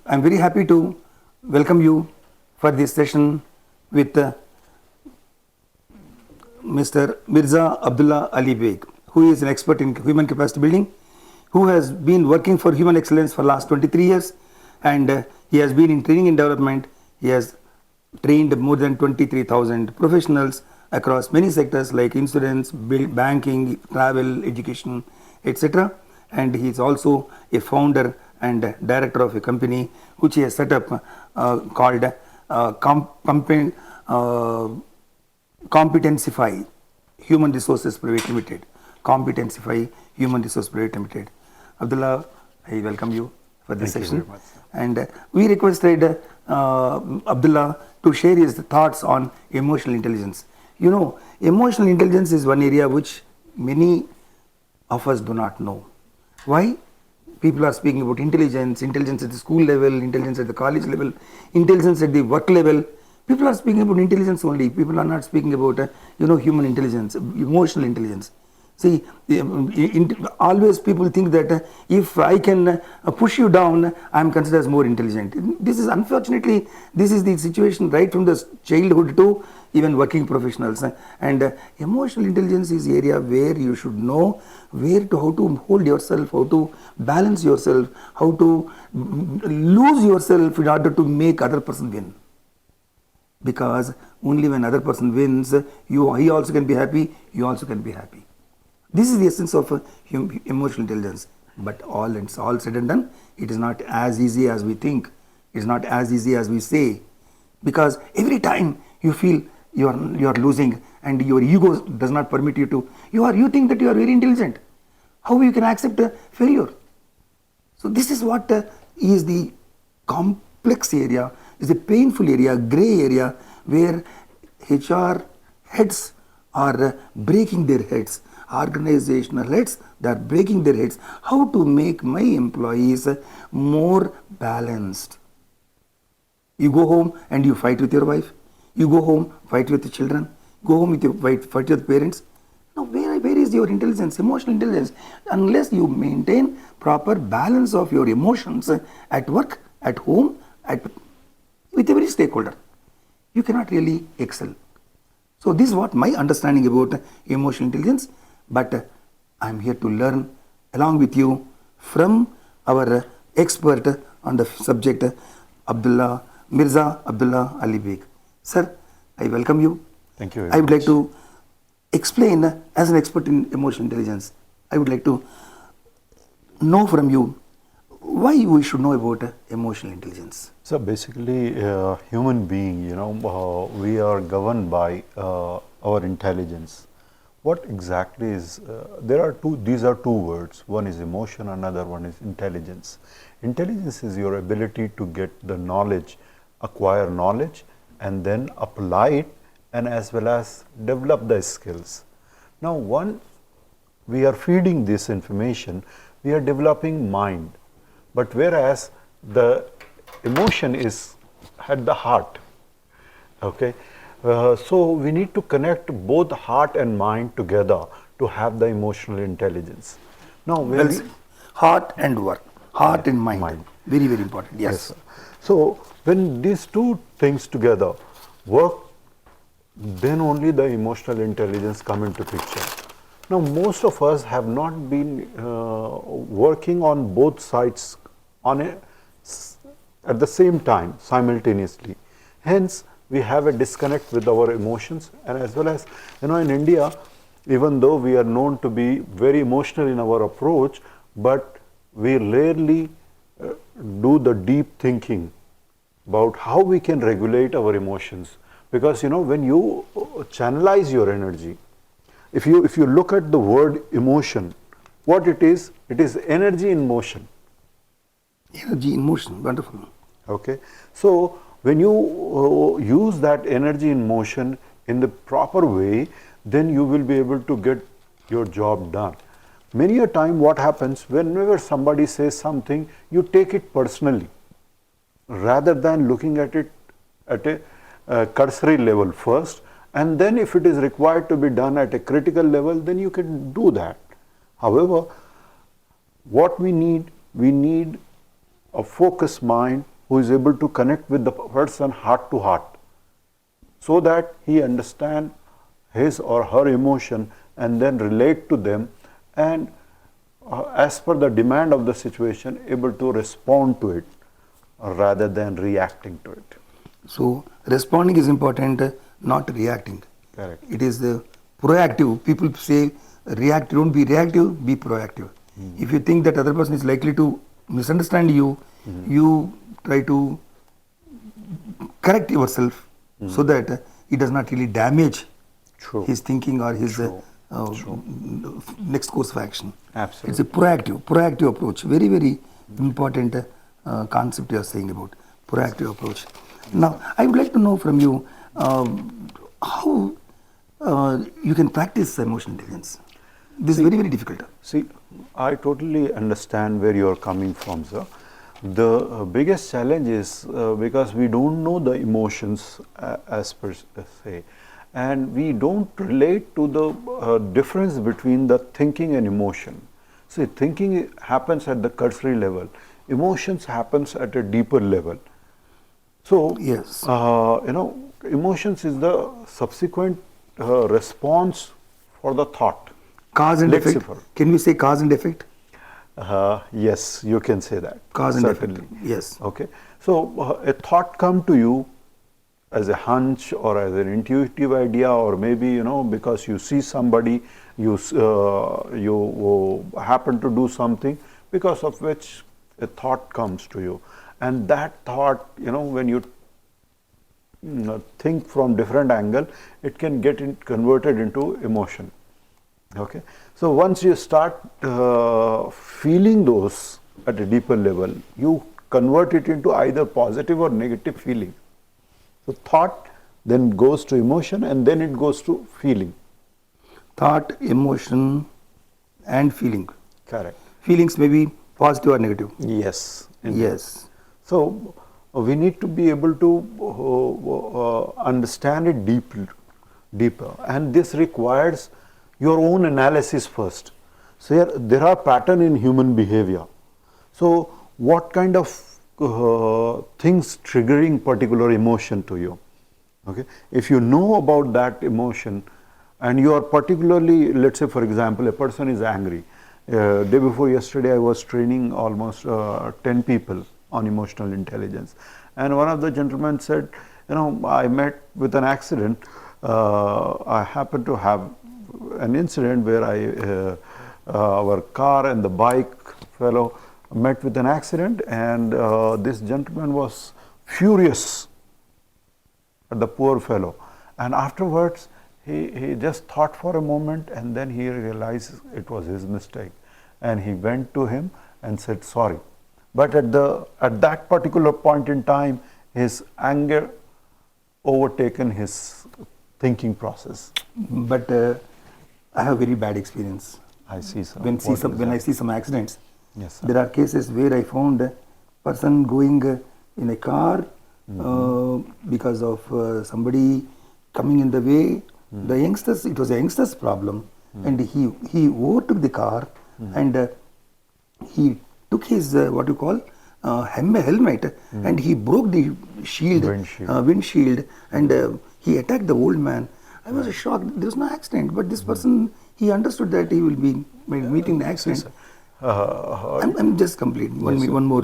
I'm very happy to welcome you for this session with Mr. Mirza Abdullah Ali Beg, who is an expert in human capacity building, who has been working for human excellence for last 23 years, and he has been in training and development. He has trained more than 23,000 professionals across many sectors like insurance, banking, travel, education, etc. And he is also a founder and director of a company which he has set up called Competensify Human Resources Private Limited. Competensify Human Resources Private Limited. Abdullah, I welcome you for this session. And we requested Abdullah to share his thoughts on emotional intelligence. You know, emotional intelligence is one area which many of us do not know. Why? People are speaking about intelligence at the school level, intelligence at the college level, intelligence at the work level. People are speaking about intelligence only. People are not speaking about, human intelligence, emotional intelligence. See, always people think that if I can push you down, I am considered as more intelligent. This is unfortunately, this is the situation right from the childhood to even working professionals. And emotional intelligence is the area where you should know how to hold yourself, how to balance yourself, how to lose yourself in order to make other person win. Because only when other person wins, he also can be happy, you also can be happy. This is the essence of emotional intelligence. But it's all said and done, it is not as easy as we think. It is not as easy as we say. Because every time you feel you are losing and your ego does not permit you to, you think that you are very intelligent. How you can accept failure? So this is what is the complex area, is a painful area, gray area, where HR heads are breaking their heads. Organizational heads, they are breaking their heads. How to make my employees more balanced? You go home and you fight with your wife. You go home, fight with the children. Go home with your fight with parents. Now, where is your intelligence, emotional intelligence? Unless you maintain proper balance of your emotions at work, at home, with every stakeholder, you cannot really excel. So this is what my understanding about emotional intelligence. But I am here to learn along with you from our expert on the subject, Mirza Abdullah Ali Beg. Sir, I welcome you. Thank you very I would much. like to explain, as an expert in emotional intelligence, I would like to know from you why we should know about emotional intelligence. So basically, human being, we are governed by our intelligence. What exactly is, these are two words. One is emotion, another one is intelligence. Intelligence is your ability to get the knowledge, acquire knowledge, and then apply it, and as well as develop the skills. Now, we are feeding this information, we are developing mind. But whereas the emotion is at the heart, okay? So we need to connect both heart and mind together to have the emotional intelligence. Now, heart and work, heart and mind. Very, very important. Yes. So when these two things together work, then only the emotional intelligence come into picture. Now, most of us have not been working on both sides at the same time, simultaneously. Hence, we have a disconnect with our emotions, and as well as, in India, even though we are known to be very emotional in our approach, but we rarely do the deep thinking about how we can regulate our emotions. Because, when you channelize your energy, if you look at the word emotion, what it is energy in motion. Energy in motion, wonderful. Okay, so when you use that energy in motion in the proper way, then you will be able to get your job done. Many a time what happens, whenever somebody says something, you take it personally, rather than looking at it at a cursory level first, and then if it is required to be done at a critical level, then you can do that. However, what we need a focused mind who is able to connect with the person heart to heart, so that he understand his or her emotion and then relate to them, and as per the demand of the situation, able to respond to it rather than reacting to it. So responding is important, not reacting. Correct. It is proactive. People say react. Don't be reactive. Be proactive. If you think that other person is likely to misunderstand you, you try to correct yourself so that it does not really damage True. his thinking or his True. next course of action. Absolutely. It's a proactive approach. Very, very important concept you are saying about proactive approach. Now, I would like to know from you how you can practice emotional intelligence. This is very, very difficult. See, I totally understand where you are coming from, sir. The biggest challenge is because we don't know the emotions as per se, and we don't relate to the difference between the thinking and emotion. See, thinking happens at the cursory level, emotions happens at a deeper level. So, Yes. Emotions is the subsequent response for the thought. Cause and Let's effect. say Can we say cause and effect? Yes, you can say that. Cause and Certainly. effect. Yes. Okay. So a thought come to you as a hunch or as an intuitive idea, or maybe because you see somebody, you happen to do something because of which a thought comes to you, and that thought, when you think from different angle, it can get converted into emotion. Okay, so once you start feeling those at a deeper level, you convert it into either positive or negative feeling. So thought then goes to emotion, and then it goes to feeling. Thought, emotion, and feeling. Correct. Feelings may be positive or negative. Yes. Indeed. Yes. So we need to be able to understand it deeper, and this requires your own analysis first. So there are patterns in human behavior. So what kind of things triggering particular emotion to you? Okay, if you know about that emotion, and you are particularly, let's say for example, a person is angry. Day before yesterday, I was training almost 10 people on emotional intelligence, and one of the gentlemen said, I met with an accident. I happened to have an incident where our car and the bike fellow met with an accident, and this gentleman was furious at the poor fellow, and afterwards he just thought for a moment, and then he realized it was his mistake, and he went to him and said sorry. But at that particular point in time, his anger overtaken his thinking process. But I have very bad experience. I see, sir. When I see some accidents, Yes, sir. there are cases where I found a person going in a car because of somebody coming in the way. The youngsters, it was a youngster's problem, and he overtook the car, and he took his what you call helmet, and he broke the windshield, and he attacked the old man. I was shocked. There was no accident, but this person, he understood that he will be meeting the accident. I'm just completing. One more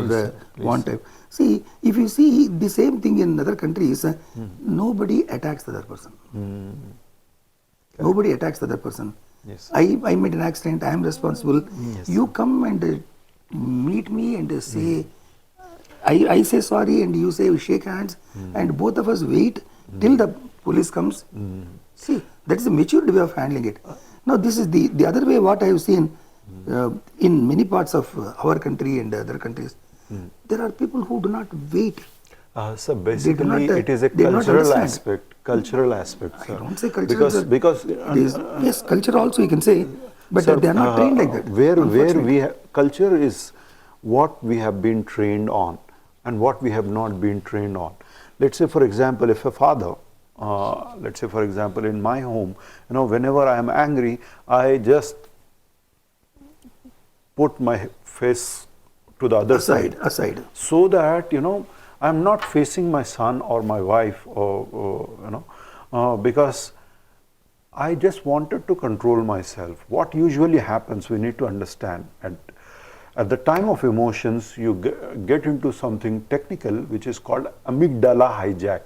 one type. See, if you see the same thing in other countries, nobody attacks the other person. Nobody attacks the other person. Yes. I made an accident, I am responsible. Yes. You come and meet me and say, I say sorry, and you say we shake hands, and both of us wait till the police comes. See, that is the maturity way of handling it. Now, this is the other way what I have seen in many parts of our country and other countries. There are people who do not wait. So basically, it is a cultural aspect. Cultural aspect. Sir. I don't say cultural. Because yes, culture also you can say, but sir, they are not trained like that. Where culture is what we have been trained on and what we have not been trained on. Let's say, for example, if a father, let's say, for example, in my home, whenever I am angry, I just put my face to the other side, Aside. so that I'm not facing my son or my wife, because I just wanted to control myself. What usually happens, we need to understand, at the time of emotions, you get into something technical which is called amygdala hijack.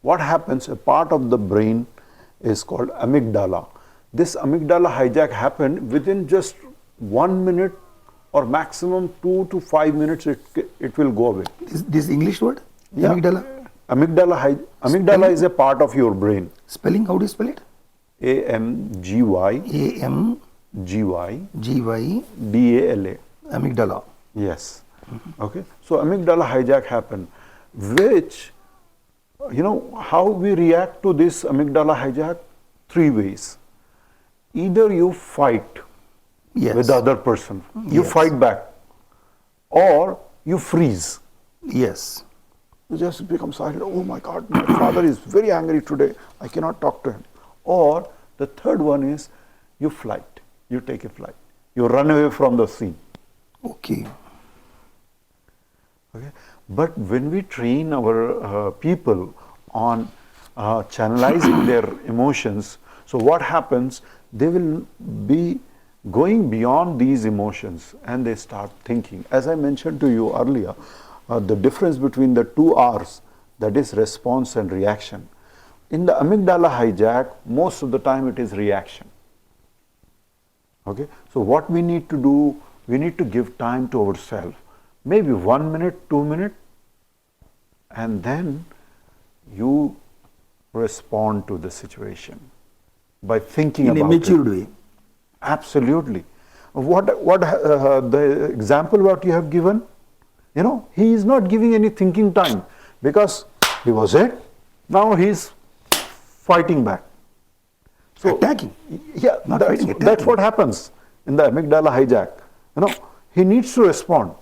What happens, a part of the brain is called amygdala. This amygdala hijack happened within just 1 minute or maximum 2 to 5 minutes, it will go away. This English word? Yeah. Amygdala? Amygdala is a part of your brain. Spelling, how do you spell it? A-M-G-Y. A-M-G-Y. G-Y. D-A-L-A. Amygdala. Yes. Okay. So amygdala hijack happened, which, how we react to this amygdala hijack? 3 ways. Either you fight with the other person, you fight back, or you freeze. Yes. You just become silent. Oh my God, my father is very angry today. I cannot talk to him. Or the third one is you flight. You take a flight. You run away from the scene. Okay. Okay. But when we train our people on channelizing their emotions, so what happens? They will be going beyond these emotions and they start thinking. As I mentioned to you earlier, the difference between the two R's, that is response and reaction. In the amygdala hijack, most of the time it is reaction. Okay? So what we need to do, we need to give time to ourselves. Maybe 1 minute, 2 minutes, and then you respond to the situation by thinking about it. In a matured way. Absolutely. What the example what you have given, he is not giving any thinking time because he was hit. Now he is fighting back. So attacking. Yeah, that's what happens in the amygdala hijack. He needs to respond.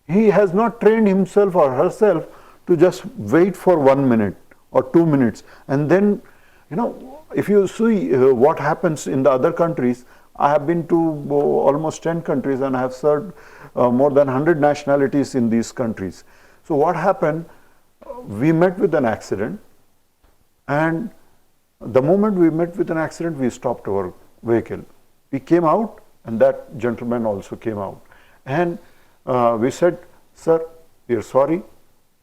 He has not trained himself or herself to just wait for 1 minute or 2 minutes. And then, if you see what happens in the other countries, I have been to almost 10 countries and I have served more than 100 nationalities in these countries. So what happened, we met with an accident, and the moment we met with an accident, we stopped our vehicle. We came out and that gentleman also came out. And we said, sir, we are sorry,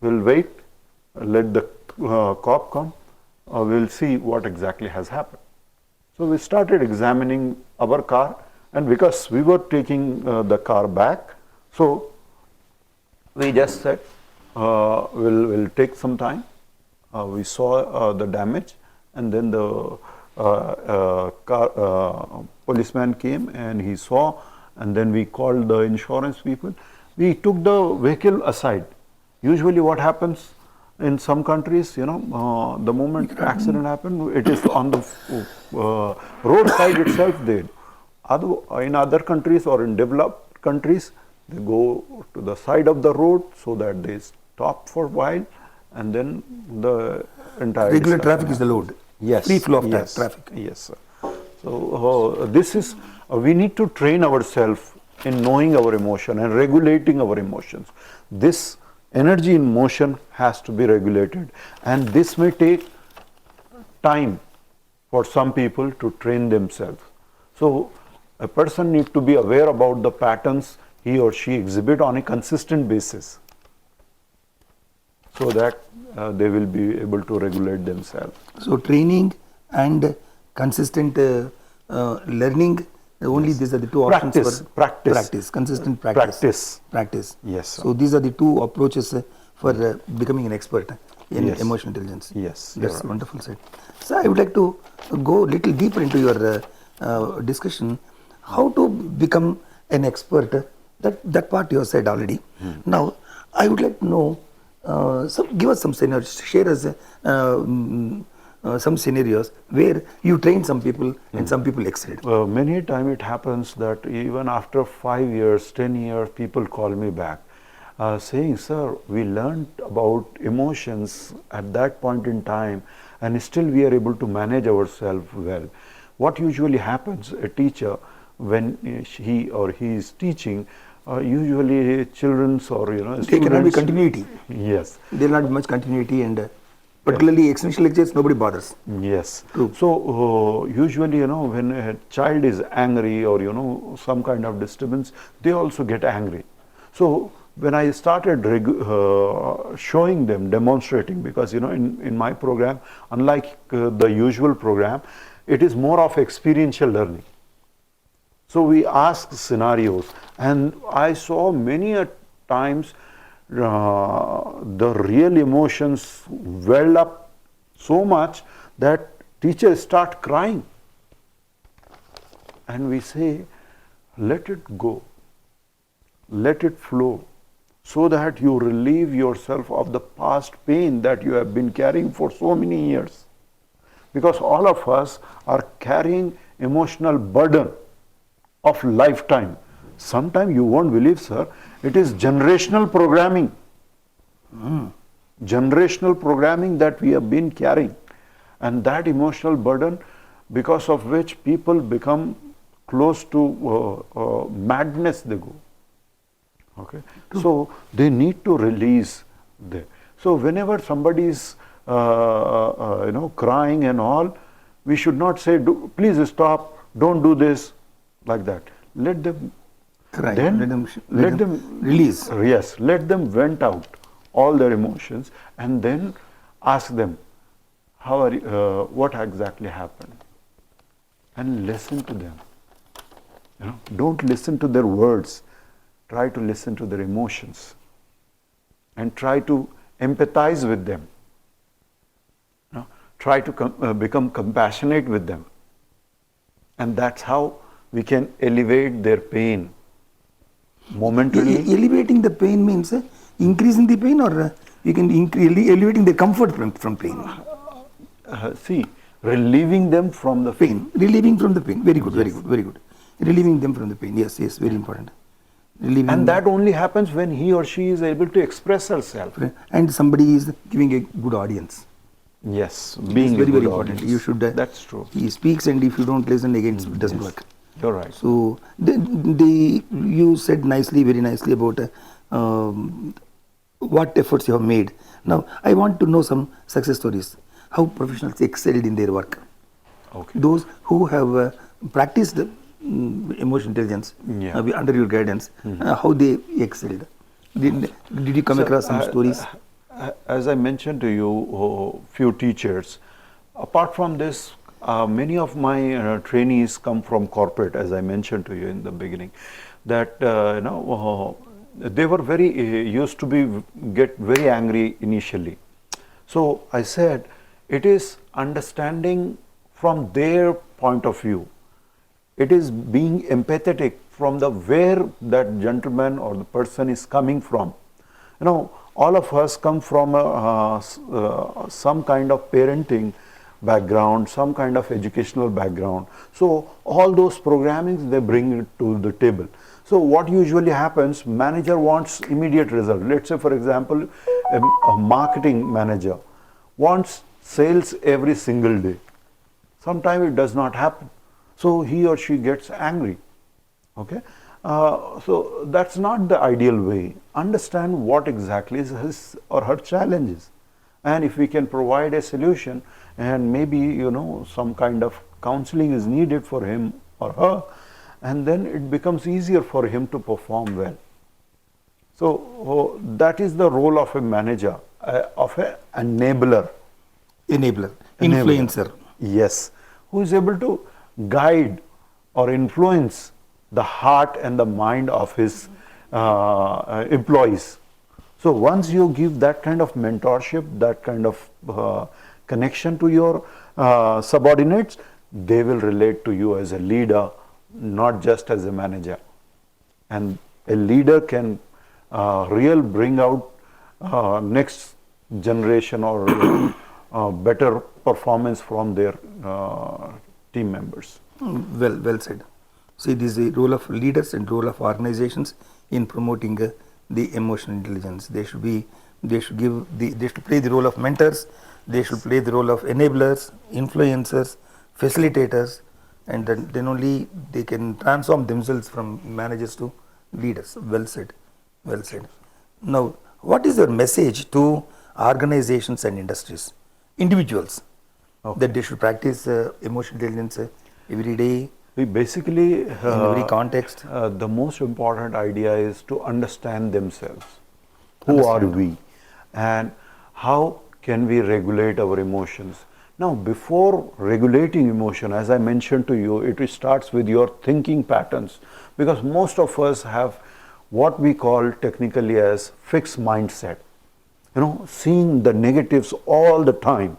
we'll wait, let the cop come, we'll see what exactly has happened. So we started examining our car, and because we were taking the car back, so we just said, we'll take some time. We saw the damage, and then the policeman came and he saw, and then we called the insurance people. We took the vehicle aside. Usually what happens in some countries, the moment accident happened, it is on the roadside itself there. In other countries or in developed countries, they go to the side of the road so that they stop for a while, and then the entire regular traffic is the load. Yes. Free flow of yes. traffic. Yes, sir. So this is, we need to train ourselves in knowing our emotion and regulating our emotions. This energy in motion has to be regulated, and this may take time for some people to train themselves. So a person needs to be aware about the patterns he or she exhibit on a consistent basis, so that they will be able to regulate themselves. So training and consistent learning, only these are the two options for practice, consistent practice. Yes, sir. So these are the two approaches for becoming an expert in Yes. emotional intelligence. Yes, That's right. wonderful, sir. So I would like to go a little deeper into your discussion. How to become an expert? That part you have said already. Now I would like to know. Give us some scenarios. Share us some scenarios where you train some people and some people excelled. Many a time it happens that even after 5 years, 10 years, people call me back saying, sir, we learned about emotions at that point in time and still we are able to manage ourselves well. What usually happens, a teacher, when he or he is teaching, usually children's or There cannot be students. continuity. Yes. There will not be much continuity, and particularly existential lectures, nobody bothers. Yes. True. So usually, when a child is angry or some kind of disturbance, they also get angry. So when I started showing them, demonstrating, because in my program, unlike the usual program, it is more of experiential learning. So we ask scenarios, and I saw many a times the real emotions well up so much that teachers start crying. And we say, let it go, let it flow, so that you relieve yourself of the past pain that you have been carrying for so many years. Because all of us are carrying emotional burden of lifetime. Sometimes you won't believe, sir, it is generational programming. Generational programming that we have been carrying. And that emotional burden, because of which people become close to madness they go. Okay. So they need to release there. So whenever somebody is crying and all, we should not say, please stop, don't do this, like that. Let them Cry. then Let them release. Yes, let them vent out all their emotions, and then ask them, how are you, what exactly happened, and listen to them. Don't listen to their words. Try to listen to their emotions, and try to empathize with them. Try to become compassionate with them, and that's how we can elevate their pain momentarily. Elevating the pain means increasing the pain, or you can elevating the comfort from pain. See, relieving them from the Pain, relieving from the pain. Very good, very good, very good. Relieving them from the pain. Yes, yes, very important. Relieving. And that only happens when he or she is able to express herself. And somebody is giving a good audience. Yes, Being very, very audience. important. You should. That's true. He speaks, and if you don't listen again, it doesn't work. You're right. So you said nicely, very nicely about what efforts you have made. Now I want to know some success stories. How professionals excelled in their work. Okay. Those who have practiced emotional intelligence under your guidance, how they excelled. Did you come across some stories? As I mentioned to you, few teachers. Apart from this, many of my trainees come from corporate, as I mentioned to you in the beginning, that they were very used to get very angry initially. So I said, it is understanding from their point of view. It is being empathetic from the where that gentleman or the person is coming from. All of us come from some kind of parenting background, some kind of educational background. So all those programmings, they bring it to the table. So what usually happens, manager wants immediate result. Let's say, for example, a marketing manager wants sales every single day. Sometimes it does not happen. So he or she gets angry. Okay. So that's not the ideal way. Understand what exactly is his or her challenges, and if we can provide a solution, and maybe some kind of counseling is needed for him or her, and then it becomes easier for him to perform well. So that is the role of a manager, of an enabler. Influencer. Yes, who is able to guide or influence the heart and the mind of his employees. So once you give that kind of mentorship, that kind of connection to your subordinates, they will relate to you as a leader, not just as a manager. And a leader can bring out next generation or better performance from their team members. Well said. See, this is the role of leaders and role of organizations in promoting the emotional intelligence. They should play the role of mentors. They should play the role of enablers, influencers, facilitators, and then only they can transform themselves from managers to leaders. Well said. Well said. Now, what is your message to organizations and industries, individuals, that they should practice emotional intelligence every day, We basically, in every context? the most important idea is to understand themselves. Who are we? And how can we regulate our emotions? Now, before regulating emotion, as I mentioned to you, it starts with your thinking patterns, because most of us have what we call technically as fixed mindset. Seeing the negatives all the time.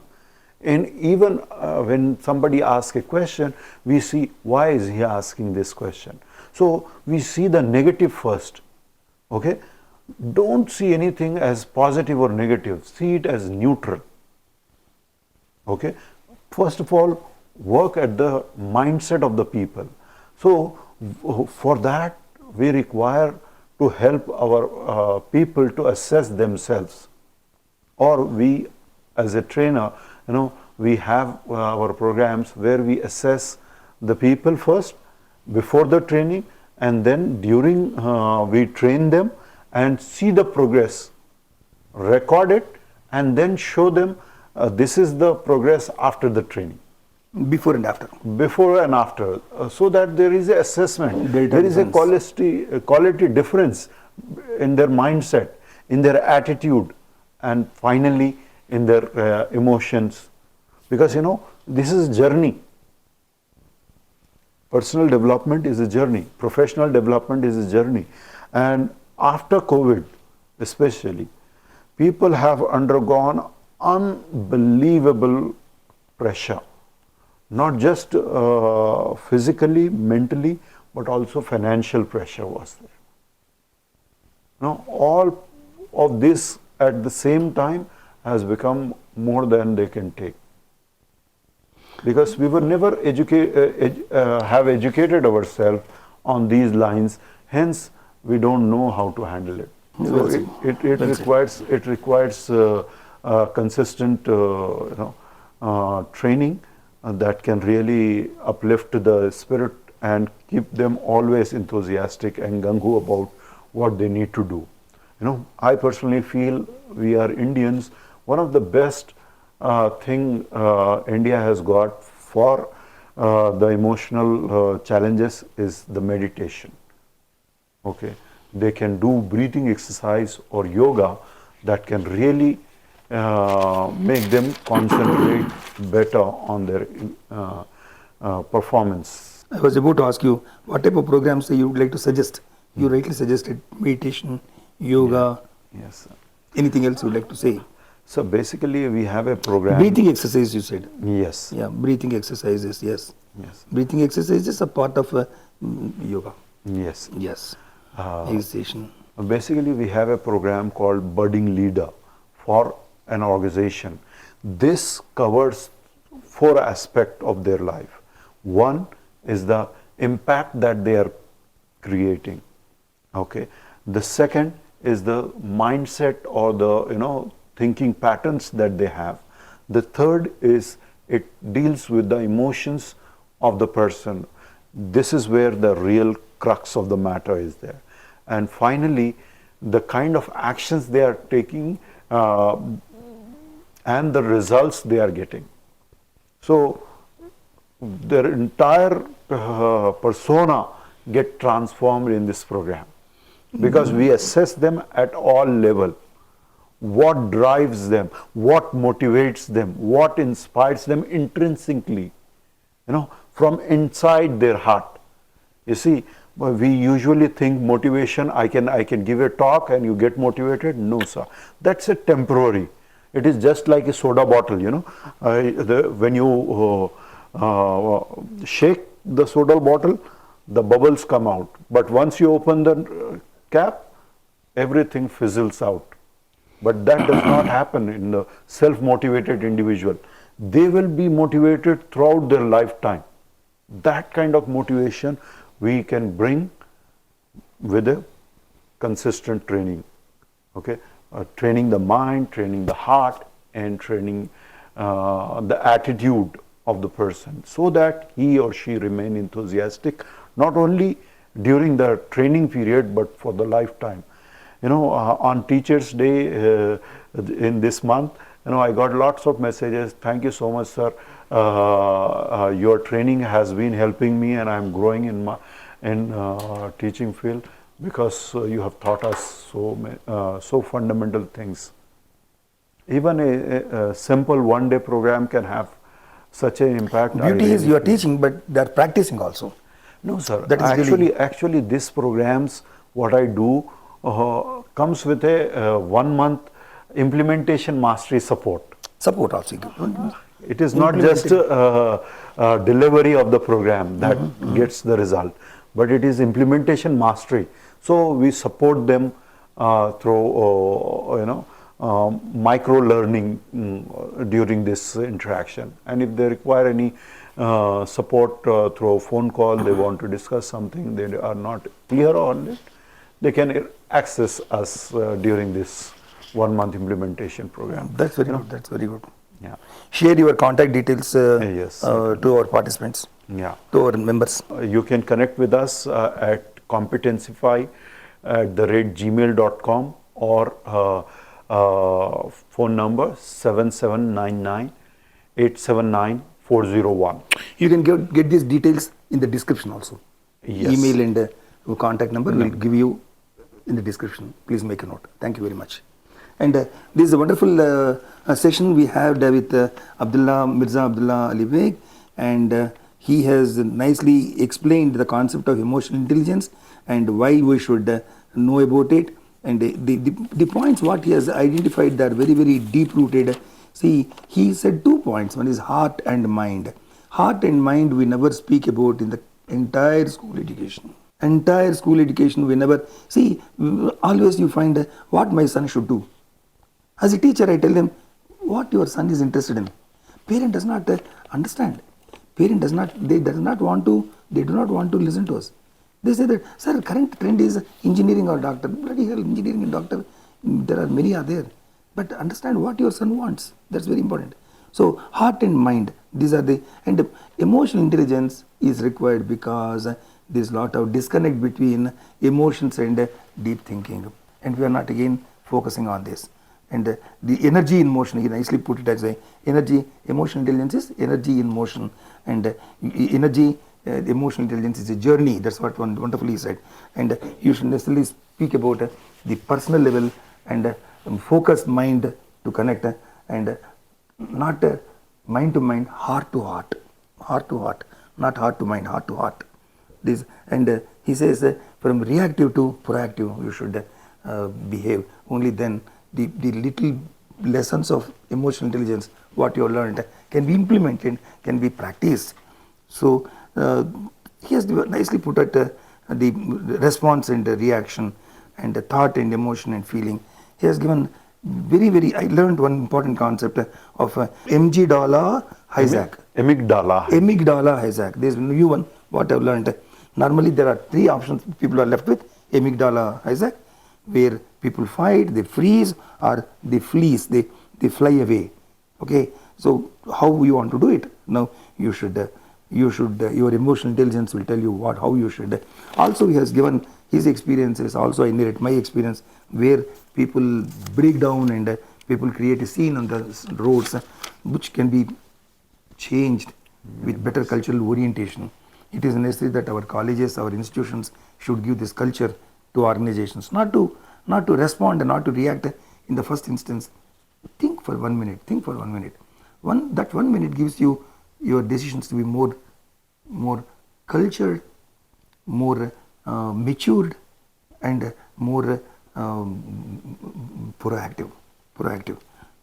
And even when somebody asks a question, we see why is he asking this question. So we see the negative first. Okay, don't see anything as positive or negative. See it as neutral. Okay, first of all, work at the mindset of the people. So for that, we require to help our people to assess themselves. Or we, as a trainer, we have our programs where we assess the people first before the training, and then during we train them and see the progress, record it, and then show them this is the progress after the training. Before and after. Before and after, so that there is a assessment, Data there is a difference. quality difference in their mindset, in their attitude, and finally in their emotions. Because this is a journey. Personal development is a journey. Professional development is a journey. And after COVID, especially, people have undergone unbelievable pressure. Not just physically, mentally, but also financial pressure was there. All of this at the same time has become more than they can take. Because we were never have educated ourselves on these lines, hence we don't know how to handle it. So it requires consistent training that can really uplift the spirit and keep them always enthusiastic and gung-ho about what they need to do. I personally feel we are Indians. One of the best thing India has got for the emotional challenges is the meditation. Okay, they can do breathing exercise or yoga that can really make them concentrate better on their performance. I was about to ask you what type of programs you would like to suggest. You rightly suggested meditation, yoga. Yes. Anything else you would like to say? So basically, we have a program. Breathing exercise, you said. Yes. Yeah, breathing exercises. Yes. Yes. Breathing exercises are part of yoga. Yes. Yes. Exercise. Basically, we have a program called Budding Leader for an organization. This covers 4 aspects of their life. One is the impact that they are creating. Okay. The second is the mindset or the thinking patterns that they have. The third is it deals with the emotions of the person. This is where the real crux of the matter is there. And finally, the kind of actions they are taking and the results they are getting. So their entire persona get transformed in this program, because we assess them at all level. What drives them, what motivates them, what inspires them intrinsically, from inside their heart. You see, we usually think motivation, I can give a talk and you get motivated. No, sir. That's a temporary. It is just like a soda bottle, when you shake the soda bottle, the bubbles come out. But once you open the cap, everything fizzles out. But that does not happen in the self-motivated individual. They will be motivated throughout their lifetime. That kind of motivation we can bring with a consistent training. Okay, training the mind, training the heart, and training the attitude of the person, so that he or she remain enthusiastic, not only during the training period, but for the lifetime. On Teachers' Day in this month, I got lots of messages. Thank you so much, sir. Your training has been helping me, and I'm growing in my teaching field because you have taught us so fundamental things. Even a simple one-day program can have such an impact. Beauty is you are teaching, but they are practicing also. No, sir. That is Actually, this programs, what I do, comes with a 1 month implementation mastery support. Support also. It is not just delivery of the program that gets the result, but it is implementation mastery. So we support them through micro learning during this interaction, and if they require any support through a phone call, they want to discuss something, they are not clear on it, they can access us during this 1 month implementation program. That's very good. That's very good. Yeah. Share your contact details Yes. to our participants, Yeah. to our members. You can connect with us at competencify@gmail.com or phone number 7799-879-401. You can get these details in the description also. Yes. Email and contact number will give you in the description. Please make a note. Thank you very much. And this is a wonderful session we have with Mirza Abdullah Ali Beg, and he has nicely explained the concept of emotional intelligence and why we should know about it. And the points what he has identified that are very, very deep rooted. See, he said 2 points. One is heart and mind. Heart and mind we never speak about in the entire school education. Entire school education we never see. Always you find what my son should do. As a teacher, I tell them what your son is interested in. Parent does not understand. Parent does not. They do not want to listen to us. They say that, sir, current trend is engineering or doctor. Bloody hell, engineering and doctor, there are many are there. But understand what your son wants. That's very important. So heart and mind, these are and emotional intelligence is required because there's a lot of disconnect between emotions and deep thinking. And we are not again focusing on this. And the energy in motion, he nicely put it as emotional intelligence is energy in motion. And emotional intelligence is a journey. That's what one wonderfully said. And you should necessarily speak about the personal level and focus mind to connect and not mind to mind, heart to heart, not heart to mind, heart to heart. This and he says from reactive to proactive you should behave. Only then the little lessons of emotional intelligence what you have learned can be implemented, can be practiced. So he has nicely put at the response and the reaction and the thought and emotion and feeling. He has given very I learned one important concept of amygdala hijack. Amygdala hijack. There is a new one what I have learned. Normally there are 3 options people are left with. Amygdala hijack, where people fight, they freeze, or they fleece, they fly away. Okay, so how you want to do it? Now you should your emotional intelligence will tell you how you should. Also he has given his experiences. Also I narrate my experience where people break down and people create a scene on the roads, which can be changed with better cultural orientation. It is necessary that our colleges, our institutions should give this culture to organizations, not to respond and not to react in the first instance. Think for 1 minute. That 1 minute gives you your decisions to be more cultured, more matured, and more proactive.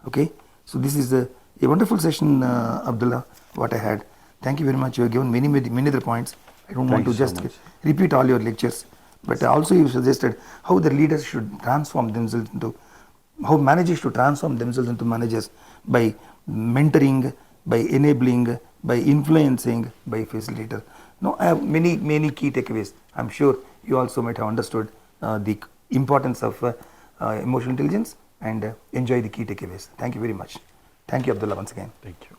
Okay, so this is a wonderful session, Abdullah, what I had. Thank you very much. You have given many other points. I don't want to just repeat all your lectures, but also you suggested how the leaders should transform themselves into, how managers should transform themselves into managers by mentoring, by enabling, by influencing, by facilitator. Now I have many key takeaways. I'm sure you also might have understood the importance of emotional intelligence and enjoy the key takeaways. Thank you very much. Thank you, Abdullah, once again. Thank you.